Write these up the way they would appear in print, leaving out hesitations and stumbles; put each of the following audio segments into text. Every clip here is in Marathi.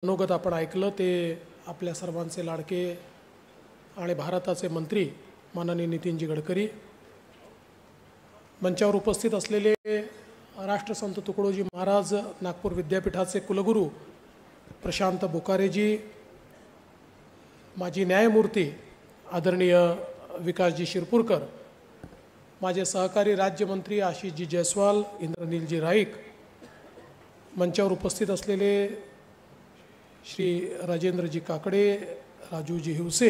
मनोगत आपण ऐकलं ते आपल्या सर्वांचे लाडके आणि भारताचे मंत्री माननीय नितीनजी गडकरी, मंचावर उपस्थित असलेले राष्ट्रसंत तुकडोजी महाराज नागपूर विद्यापीठाचे कुलगुरू प्रशांत बुकारेजी, माजी न्यायमूर्ती आदरणीय विकासजी शिरपूरकर, माझे सहकारी राज्यमंत्री आशिषजी जयस्वाल, इंद्रनीलजी राईक, मंचावर उपस्थित असलेले श्री राजेंद्रजी काकडे, राजूजी हिवसे,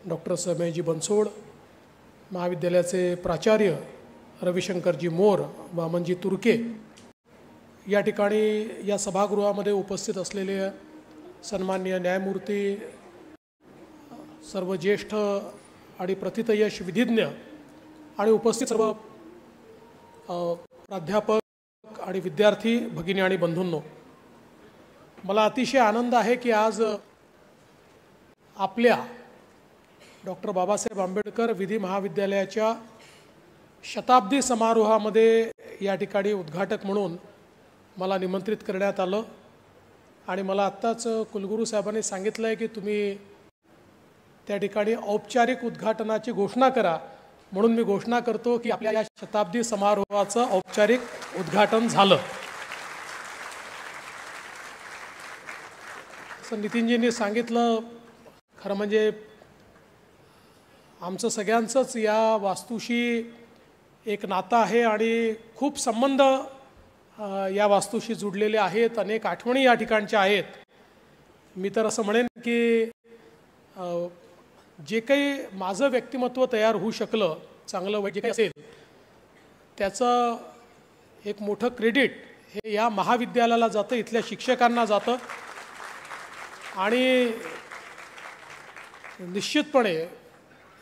डॉक्टर समयजी बनसोड, महाविद्यालयाचे प्राचार्य रविशंकरजी मोर, वामनजी तुर्के, या ठिकाणी या सभागृहामध्ये उपस्थित असलेले सन्माननीय न्यायमूर्ती, सर्व ज्येष्ठ आणि प्रथितयश विधिज्ञ आणि उपस्थित सर्व प्राध्यापक आणि विद्यार्थी भगिनी आणि बंधूंनो, मला अतिशय आनंद आहे की आज आपल्या डॉक्टर बाबासाहेब आंबेडकर विधी महाविद्यालयाच्या शताब्दी समारोहामध्ये या ठिकाणी उद्घाटक म्हणून मला निमंत्रित करण्यात आलं आणि मला आत्ताच कुलगुरू साहेबांनी सांगितलं आहे की तुम्ही त्या ठिकाणी औपचारिक उद्घाटनाची घोषणा करा, म्हणून मी घोषणा करतो की आपल्या या शताब्दी समारोहाचं औपचारिक उद्घाटन झालं. असं नितीनजींनी सांगितलं, खरं म्हणजे आमचं सगळ्यांचंच या वास्तूशी एक नातं आहे आणि खूप संबंध या वास्तूशी जुडलेले आहेत, अनेक आठवणी या ठिकाणच्या आहेत. मी तर असं म्हणेन की जे काही माझं व्यक्तिमत्व तयार होऊ शकलं, चांगलं वाईट जे काही असेल, त्याचं एक मोठं क्रेडिट हे या महाविद्यालयाला जातं, इथल्या शिक्षकांना जातं. आणि निश्चितपणे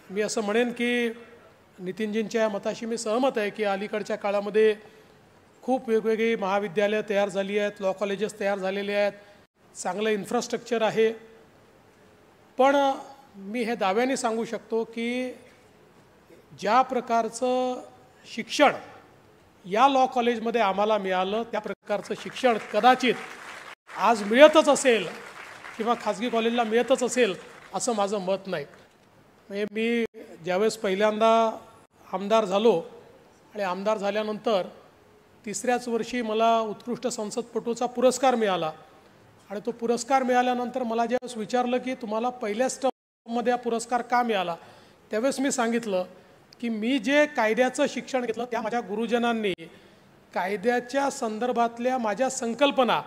मी असं म्हणेन की नितीनजींच्या मताशी मी सहमत आहे की अलीकडच्या काळामध्ये खूप वेगवेगळी महाविद्यालयं तयार झाली आहेत, लॉ कॉलेजेस तयार झालेले आहेत, चांगलं इन्फ्रास्ट्रक्चर आहे. पण मी हे दाव्याने सांगू शकतो की ज्या प्रकारचं शिक्षण या लॉ कॉलेजमध्ये आम्हाला मिळालं, त्या प्रकारचं शिक्षण कदाचित आज मिळतच असेल किंवा खाजगी कॉलेजला मिळतच असेल असं माझं मत नाही. म्हणजे मी ज्यावेळेस पहिल्यांदा आमदार झालो आणि आमदार झाल्यानंतर तिसऱ्याच वर्षी मला उत्कृष्ट संसदपटूचा पुरस्कार मिळाला आणि तो पुरस्कार मिळाल्यानंतर मला ज्यावेळेस विचारलं की तुम्हाला पहिल्याच टर्ममध्ये हा पुरस्कार का मिळाला, त्यावेळेस मी सांगितलं की मी जे कायद्याचं शिक्षण घेतलं त्या माझ्या गुरुजनांनी कायद्याच्या संदर्भातल्या माझ्या संकल्पना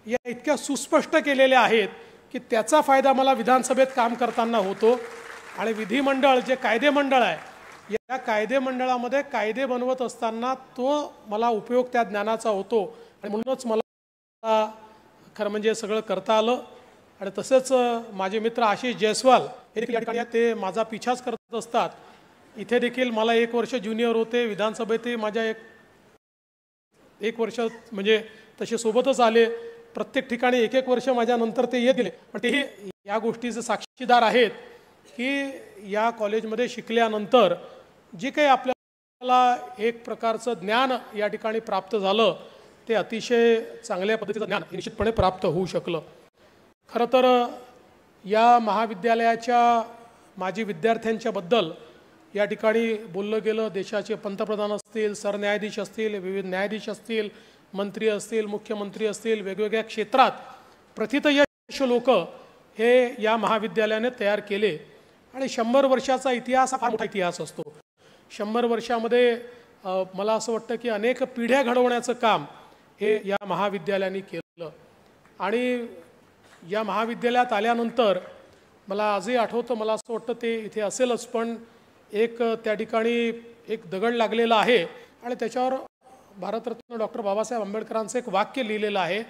या इतक्या सुस्पष्ट केलेल्या आहेत की त्याचा फायदा मला विधानसभेत काम करताना होतो. आणि विधिमंडळ जे कायदेमंडळ आहे, या कायदेमंडळामध्ये कायदे बनवत असताना तो मला उपयोग त्या ज्ञानाचा होतो आणि म्हणूनच मला खरं म्हणजे सगळं करता आलं. आणि तसेच माझे मित्र आशिष जयस्वाल हे देखील या ठिकाणी ते माझा पिछाच करत असतात. इथे देखील मला 1 वर्ष ज्युनियर होते, विधानसभेतही माझ्या एक वर्ष म्हणजे तसे सोबतच आले, प्रत्येक ठिकाणी 1-1 वर्ष माझ्यानंतर ते येत गेले. पण तेही या गोष्टीचे साक्षीदार आहेत की या कॉलेजमध्ये शिकल्यानंतर जे काही आपल्याला एक प्रकारचं ज्ञान या ठिकाणी प्राप्त झालं ते अतिशय चांगल्या पद्धतीचं ज्ञान निश्चितपणे प्राप्त होऊ शकलं. खरं तर या महाविद्यालयाच्या माजी विद्यार्थ्यांच्याबद्दल या ठिकाणी बोललं गेलं. देशाचे पंतप्रधान असतील, सरन्यायाधीश असतील, विविध न्यायाधीश असतील, मंत्री असतील, मुख्यमंत्री असतील, वेगवेगळ्या क्षेत्रात प्रथितयश लोक हे या महाविद्यालयाने तयार केले. आणि 100 वर्षाचा इतिहास हा फार मोठा इतिहास असतो. 100 वर्षामध्ये मला असं वाटतं की अनेक पिढ्या घडवण्याचं काम हे या महाविद्यालयाने केलं. आणि या महाविद्यालयात आल्यानंतर मला आजही आठवतं, मला असं वाटतं ते इथे असेलच, पण एक त्या ठिकाणी एक दगड लागलेला आहे आणि त्याच्यावर भारतरत्न डॉक्टर बाबासाहेब आंबेडकरांचं एक वाक्य लिहिलेलं आहे.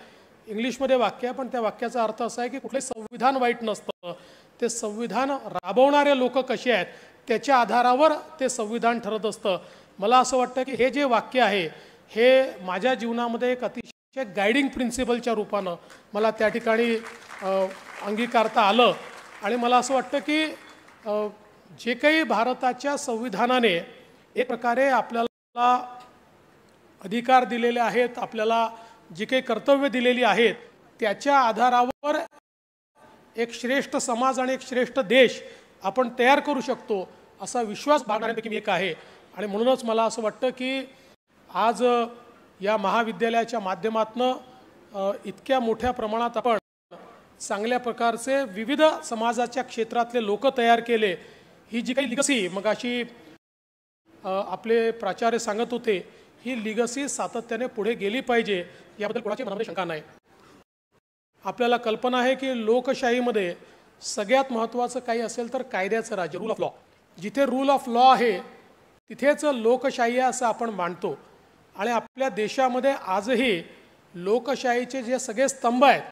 इंग्लिशमध्ये वाक्य आहे, पण त्या वाक्याचा अर्थ असा आहे की कुठले संविधान वाईट नसतं, ते संविधान राबवणारे लोक कसे आहेत त्याच्या आधारावर ते संविधान ठरत असतं. मला असं वाटतं की हे जे वाक्य आहे हे माझ्या जीवनामध्ये एक अतिशय गायडिंग प्रिन्सिपलच्या रूपानं मला त्या ठिकाणी अंगीकारता आलं. आणि मला असं वाटतं की जे काही भारताच्या संविधानाने एक प्रकारे आपल्याला अधिकार दिलेले आहेत, आपल्याला जी काही कर्तव्य दिलेली आहेत त्याच्या आधारावर एक श्रेष्ठ समाज आणि एक श्रेष्ठ देश आपण तयार करू शकतो असा विश्वास बाळगणाऱ्यांपैकी मी एक आहे। आणि म्हणूनच मला असं वाटतं की आज या महाविद्यालयाच्या माध्यमातून इतक्या मोठ्या प्रमाणात आपण चांगल्या प्रकारचे विविध समाजाच्या क्षेत्रातले लोक तयार केले। ही जी काही लिगसी मगाशी आपले प्राचार्य सांगत होते, ही लिगसी सातत्याने पुढे गेली पाहिजे, याबद्दल कोणाची मनामध्ये शंका नाही। आपल्याला कल्पना आहे की लोकशाहीमध्ये सगळ्यात महत्त्वाचं काही असेल तर कायद्याचं राज्य, रूल ऑफ लॉ। जिथे रूल ऑफ लॉ आहे तिथेच लोकशाही आहे असं आपण मानतो। आणि आपल्या देशामध्ये आजही लोकशाहीचे जे सगळे स्तंभ आहेत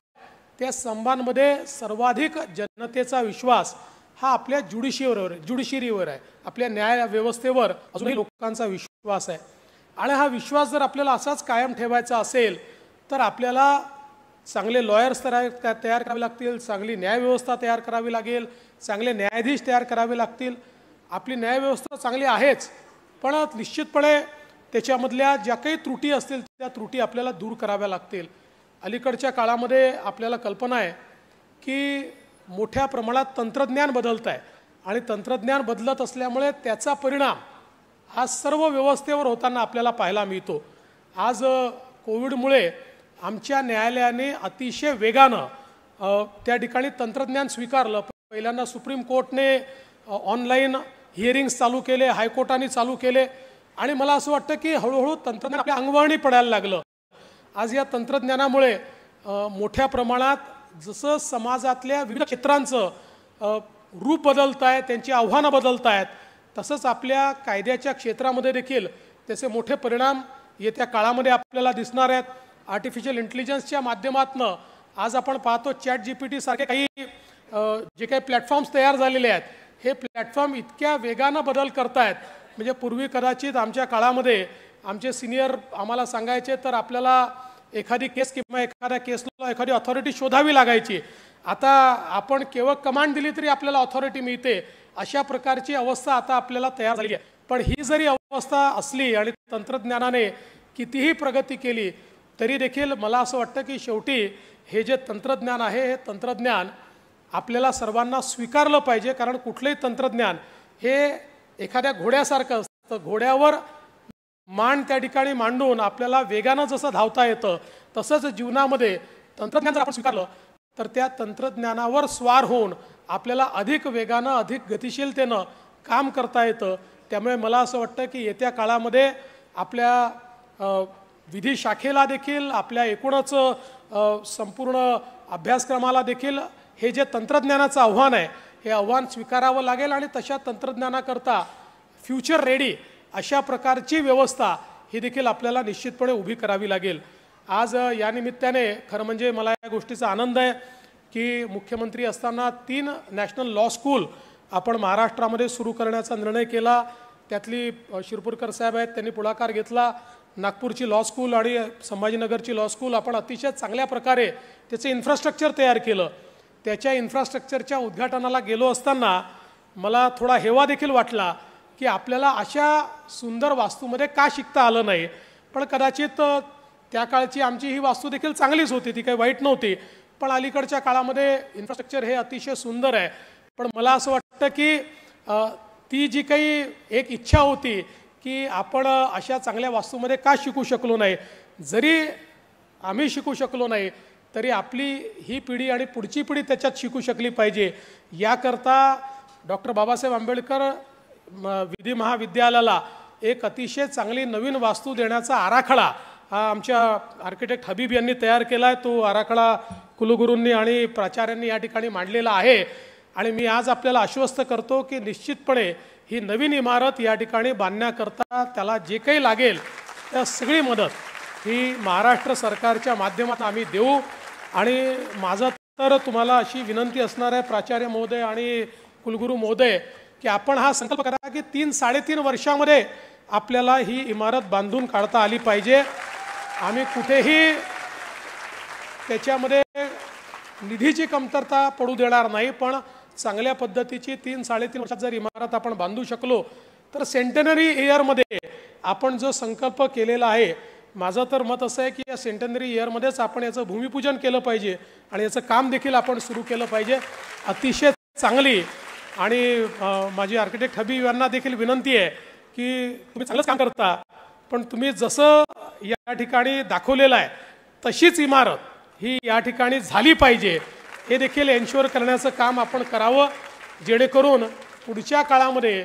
त्या स्तंभांमध्ये सर्वाधिक जनतेचा विश्वास हा आपल्या ज्युडिशरीवर आहे, आपल्या न्याय व्यवस्थेवर अजूनही लोकांचा विश्वास आहे। आणि हा विश्वास जर आपल्याला असाच कायम ठेवायचा असेल तर आपल्याला चांगले लॉयर्स तयार करावे लागतील, चांगली न्यायव्यवस्था तयार करावी लागेल, चांगले न्यायाधीश तयार करावे लागतील। आपली न्यायव्यवस्था चांगली आहेच, पण निश्चितपणे त्याच्यामधल्या ज्या काही त्रुटी असतील त्या त्रुटी आपल्याला दूर कराव्या लागतील। अलीकडच्या काळामध्ये आपल्याला कल्पना आहे की मोठ्या प्रमाणात तंत्रज्ञान बदलत आहे आणि तंत्रज्ञान बदलत असल्यामुळे त्याचा परिणाम हा सर्व व्यवस्थेवर होताना आपल्याला पाहायला मिळतो। आज कोविडमुळे आमच्या न्यायालयाने अतिशय वेगानं त्या ठिकाणी तंत्रज्ञान स्वीकारलं। पहिल्यांदा सुप्रीम कोर्टने ऑनलाईन हिअरिंग्स चालू केले, हायकोर्टाने चालू केले आणि मला असं वाटतं की हळूहळू तंत्रज्ञान आपल्या अंगवळणी पडायला लागलं। आज या तंत्रज्ञानामुळे मोठ्या प्रमाणात जसं समाजातल्या विविध क्षेत्रांचं रूप बदलत आहे, त्यांची आव्हानं बदलत आहेत, तसंच आपल्या कायद्याच्या क्षेत्रामध्ये देखील त्याचे मोठे परिणाम येत्या काळामध्ये आपल्याला दिसणार आहेत। आर्टिफिशियल इंटेलिजन्सच्या माध्यमातून आज आपण पाहतो ChatGPT सारखे काही जे काही प्लॅटफॉर्म्स तयार झालेले आहेत, हे प्लॅटफॉर्म इतक्या वेगानं बदल करतायत। म्हणजे पूर्वी कदाचित आमच्या काळामध्ये आमचे सिनियर आम्हाला सांगायचे तर आपल्याला एखादी केस किंवा एखाद्या केसला एखादी ऑथॉरिटी शोधावी लागायची। आता आपण केवळ कमांड दिली तरी आपल्याला ऑथॉरिटी मिळते, अशा प्रकारची अवस्था आता आपल्याला तयार झाली आहे। पण ही जरी अवस्था असली आणि तंत्रज्ञानाने कितीही प्रगती केली तरी देखील मला असं वाटतं की शेवटी हे जे तंत्रज्ञान आहे हे तंत्रज्ञान आपल्याला सर्वांना स्वीकारलं पाहिजे। कारण कुठलंही तंत्रज्ञान हे एखाद्या घोड्यासारखं असतं, घोड्यावर मान त्या ठिकाणी मांडून आपल्याला वेगानं जसं धावता येतं तसंच जीवनामध्ये तंत्रज्ञान जर आपण स्वीकारलं तर त्या तंत्रज्ञानावर स्वार होऊन आपल्याला अधिक वेगानं अधिक गतिशीलतेनं काम करता येतं। त्यामुळे मला असं वाटतं की येत्या काळामध्ये आपल्या विधी शाखेला देखील आपल्या एकूणच संपूर्ण अभ्यासक्रमाला देखील हे जे तंत्रज्ञानाचं आव्हान आहे हे आव्हान स्वीकारावं लागेल आणि तशा तंत्रज्ञानाकरता फ्युचर रेडी अशा प्रकारची व्यवस्था ही देखील आपल्याला निश्चितपणे उभी करावी लागेल। आज या निमित्ताने खरं म्हणजे मला या गोष्टीचा आनंद आहे की मुख्यमंत्री असताना 3 नॅशनल लॉ स्कूल आपण महाराष्ट्रामध्ये सुरू करण्याचा निर्णय केला। त्यातली शिरपूरकर साहेब आहेत, त्यांनी पुढाकार घेतला। नागपूरची लॉ स्कूल आणि संभाजीनगरची लॉ स्कूल आपण अतिशय चांगल्या प्रकारे त्याचे इन्फ्रास्ट्रक्चर तयार केलं। त्याच्या इन्फ्रास्ट्रक्चरच्या उद्घाटनाला गेलो असताना मला थोडा हेवा देखील वाटला की आपल्याला अशा सुंदर वास्तूमध्ये का शिकता आलं नाही। पण कदाचित त्या काळची आमची ही वास्तू देखील चांगलीच होती, ती काही वाईट नव्हती, पण अलीकडच्या काळामध्ये इन्फ्रास्ट्रक्चर हे अतिशय सुंदर आहे। पण मला असं वाटतं की ती जी काही एक इच्छा होती की आपण अशा चांगल्या वास्तूमध्ये का शिकू शकलो नाही, जरी आम्ही शिकू शकलो नाही तरी आपली ही पिढी आणि पुढची पिढी त्याच्यात शिकू शकली पाहिजे। याकरता डॉक्टर बाबासाहेब आंबेडकर विधी महाविद्यालयाला एक अतिशय चांगली नवीन वास्तू देण्याचा आराखडा हा आमच्या आर्किटेक्ट हबीब यांनी तयार केला आहे। तो आराखडा कुलगुरूंनी आणि प्राचार्यांनी या ठिकाणी मांडलेला आहे आणि मी आज आपल्याला आश्वस्त करतो की निश्चितपणे ही नवीन इमारत या ठिकाणी बांधण्याकरता त्याला जे काही लागेल त्या सगळी मदत ही महाराष्ट्र सरकारच्या माध्यमातून आम्ही देऊ। आणि माझं तर तुम्हाला अशी विनंती असणार आहे प्राचार्य महोदय आणि कुलगुरू महोदय की आपण हा संकल्प करा की 3-3.5 वर्षामध्ये आपल्याला ही इमारत बांधून काढता आली पाहिजे। आम्ही कुठेही त्याच्यामध्ये निधीची कमतरता पडू देणार नाही, पण चांगल्या पद्धतीची 3-3.5 वर्षात जर इमारत आपण बांधू शकलो तर सेंटेनरी इयरमध्ये आपण जो संकल्प केलेला आहे माझं तर मत असं आहे की या सेंटनरी इयरमध्येच आपण याचं भूमिपूजन केलं पाहिजे आणि याचं काम देखील आपण सुरू केलं पाहिजे. अतिशय चांगली आणि माझी आर्किटेक्ट हबीब यांना देखील विनंती आहे की तुम्ही चांगलंच काम करता, पण तुम्ही जसं या ठिकाणी दाखवलेलं आहे तशीच इमारत ही या ठिकाणी झाली पाहिजे हे देखील एन्श्युअर करण्याचं काम आपण करावं, जेणेकरून पुढच्या काळामध्ये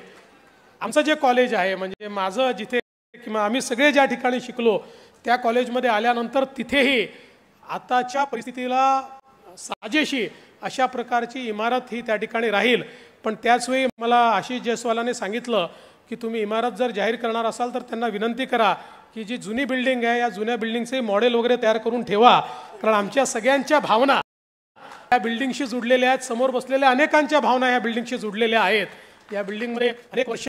आमचं जे कॉलेज आहे म्हणजे माझं जिथे किंवा आम्ही सगळे ज्या ठिकाणी शिकलो त्या कॉलेजमध्ये आल्यानंतर तिथेही आताच्या परिस्थितीला साजेशी अशा प्रकारची इमारत ही त्या ठिकाणी राहील. पण त्याचवेळी मला आशिष जयस्वालाने सांगितलं की तुम्ही इमारत जर जाहीर करणार असाल तर त्यांना विनंती करा की जी जुनी बिल्डिंग आहे या जुन्या बिल्डिंगचे मॉडेल वगैरे तयार करून ठेवा, कारण आमच्या सगळ्यांच्या भावना या बिल्डिंगशी जुडलेल्या आहेत. समोर बसलेल्या अनेकांच्या भावना या बिल्डिंगशी जुडलेल्या आहेत. या बिल्डिंगमध्ये अनेक वर्ष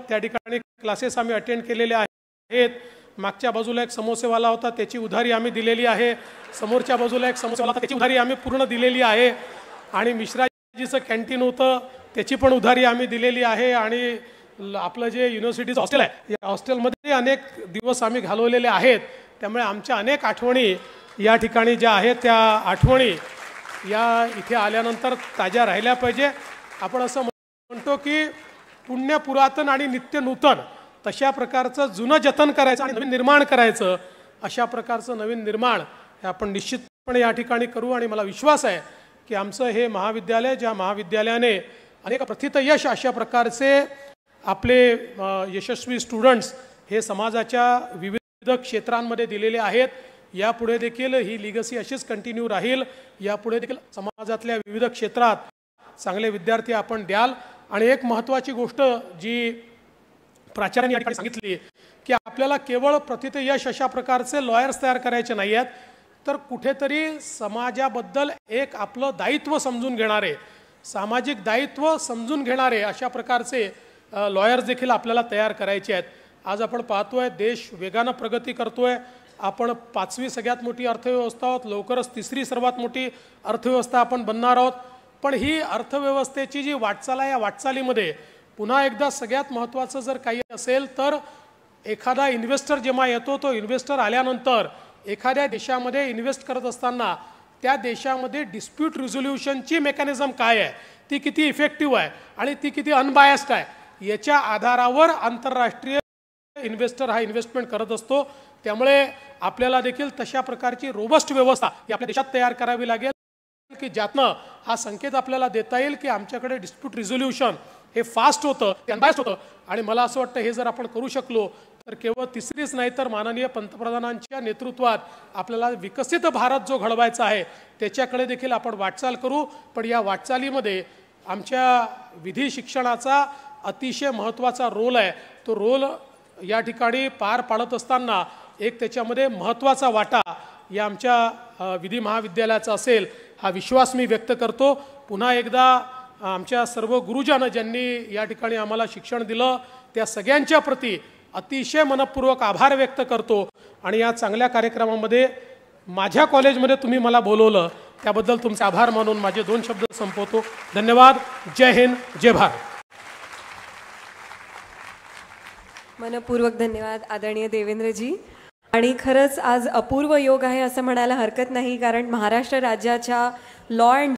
त्या ठिकाणी क्लासेस आम्ही अटेंड केलेले आहेत. मागच्या बाजूला एक समोसेवाला होता, त्याची उधारी आम्ही दिलेली आहे. समोरच्या बाजूला एक समोसेवाला होता, त्याची उधारी आम्ही पूर्ण दिलेली आहे. आणि मिश्राजीचं कॅन्टीन होतं, त्याची पण उधारी आम्ही दिलेली आहे. आणि आपलं जे युनिव्हर्सिटीचं हॉस्टेल आहे या हॉस्टेलमध्ये अनेक दिवस आम्ही घालवलेले आहेत. त्यामुळे आमच्या अनेक आठवणी या ठिकाणी ज्या आहेत त्या आठवणी या इथे आल्यानंतर ताज्या राहिल्या पाहिजे. आपण असं म्हणतो की पुण्य पुरातन आणि नित्य नूतन, तशा प्रकारचं जुनं जतन करायचं आणि नवीन निर्माण करायचं. अशा प्रकारचं नवीन निर्माण हे आपण निश्चितपणे या ठिकाणी करू. आणि मला विश्वास आहे की आमचं हे महाविद्यालय, ज्या महाविद्यालयाने अनेक प्रथित यश अशा प्रकारचे आपले यशस्वी स्टुडंट्स हे समाजाच्या विविध क्षेत्रांमध्ये दिलेले आहेत, यापुढे देखील ही लिगसी अशीच कंटिन्यू राहील. यापुढे देखील समाजातल्या विविध क्षेत्रात चांगले विद्यार्थी आपण द्याल. आणि एक महत्त्वाची गोष्ट जी प्राचार्यांनी या ठिकाणी सांगितली की आपल्याला केवळ प्रथित यश अशा प्रकारचे लॉयर्स तयार करायचे नाही आहेत, तर कुठेतरी समाजाबद्दल एक आपलं दायित्व समजून घेणारे, सामाजिक दायित्व समजून घेणारे अशा प्रकारचे लॉयर्स देखील आपल्याला तयार करायचे आहेत. आज आपण पाहतोय देश वेगानं प्रगती करतोय. आपण 5वी सगळ्यात मोठी अर्थव्यवस्था आहोत, लवकरच 3री सर्वात मोठी अर्थव्यवस्था आपण बनणार आहोत. पण ही अर्थव्यवस्थेची जी वाटचाल आहे या वाटचालीमध्ये पुन्हा एकदा सगळ्यात महत्त्वाचं जर काही असेल तर एखादा इन्व्हेस्टर जेव्हा येतो, तो इन्व्हेस्टर आल्यानंतर एखाद्या देशामध्ये इन्व्हेस्ट करत असताना त्या देशामध्ये डिस्प्यूट रिझोल्युशनची मेकॅनिझम काय आहे, ती किती इफेक्टिव्ह आहे आणि ती किती अनबायस्ड आहे, याच्या आधारावर आंतरराष्ट्रीय इन्व्हेस्टर हा इन्व्हेस्टमेंट करत असतो. त्यामुळे आपल्याला देखील तशा प्रकारची रोबस्ट व्यवस्था ही आपल्या देशात तयार करावी लागेल की ज्यातनं हा संकेत आपल्याला देता येईल की आमच्याकडे डिस्प्यूट रिझोल्युशन हे फास्ट होतं, ते अनबायस्ड होतं. आणि मला असं वाटतं हे जर आपण करू शकलो तर केवळ 3रीच नाही तर माननीय पंतप्रधानांच्या नेतृत्वात आपल्याला विकसित भारत जो घडवायचा आहे त्याच्याकडे देखील आपण वाटचाल करू. पण या वाटचालीमध्ये आमच्या विधी शिक्षणाचा अतिशय महत्त्वाचा रोल आहे. तो रोल या ठिकाणी पार पाडत असताना एक त्याच्यामध्ये महत्त्वाचा वाटा या आमच्या विधी महाविद्यालयाचा असेल हा विश्वास मी व्यक्त करतो. पुन्हा एकदा आमच्या सर्व गुरुजन ज्यांनी या ठिकाणी आम्हाला शिक्षण दिलं त्या सगळ्यांच्या प्रती अतिशय मनपूर्वक आभार व्यक्त करतो. आणि या चांगल्या कार्यक्रमामध्ये माझ्या कॉलेजमध्ये तुम्ही मला बोलवलं त्याबद्दल तुमचे आभार मानून माझे 2 शब्द संपवतो. धन्यवाद. जय हिंद, जय भारत. मनपूर्वक धन्यवाद आदरणीय देवेंद्रजी. आणि खरंच आज अपूर्व योग आहे असं म्हणायला हरकत नाही, कारण महाराष्ट्र राज्याच्या लॉ अँड